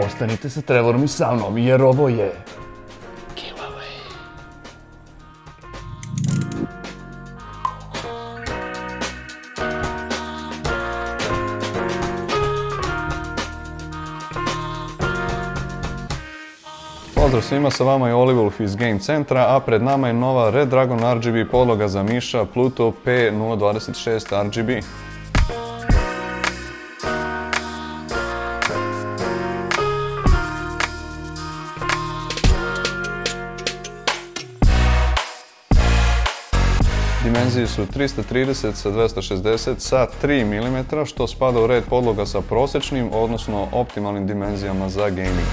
Ostanite sa Trevorom i sa mnom, jer ovo je giveaway. Pozdrav svima, sa vama je Olivulf iz Game Centra, a pred nama je nova Red Dragon RGB podloga za miša Pluto P026 RGB. Dimenzije su 330 sa 260 sa 3 mm, što spada u red podloga sa prosječnim, odnosno optimalnim dimenzijama za gaming.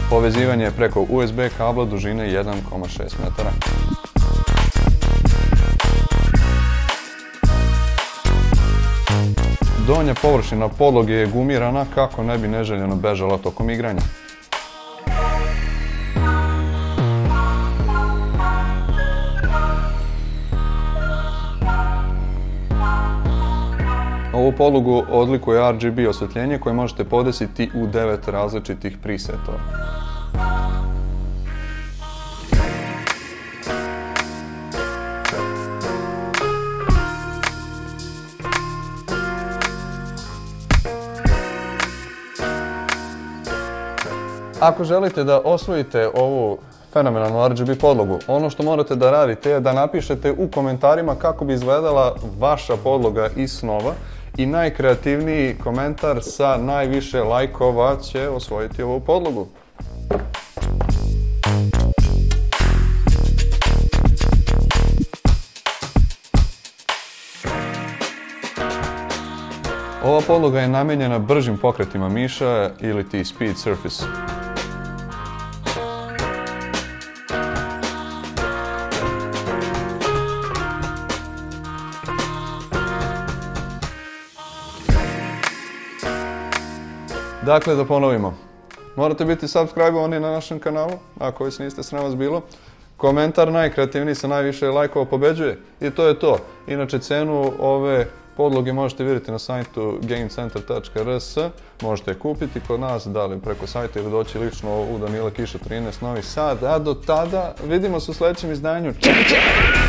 Povezivanje je preko USB kabla dužine 1,6 metara. Donja površina podloge je gumirana kako ne bi neželjeno bežala tokom igranja. Ovu podlogu odlikuje RGB osvetljenje koje možete podesiti u 9 različitih presetova. Ako želite da osvojite ovu fenomenalnu RGB podlogu, ono što morate da radite je da napišete u komentarima kako bi izgledala vaša podloga iz snova i najkreativniji komentar sa najviše lajkova će osvojiti ovu podlogu. Ova podloga je namijenjena bržim pokretima miša ili ti Speed Surface. Dakle, da ponovimo. Morate biti subscribe-ovani na našem kanalu, ako već niste, sram vas bilo. Komentar najkreativniji sa najviše lajkova pobeđuje i to je to. Inače, cenu ove podloge možete vidjeti na sajtu gamecenter.rs. Možete je kupiti kod nas, da li preko sajta ili doći lično u Danila Kiša 13 Novi Sad. A do tada, vidimo se u sljedećem izdanju. Čao, čao!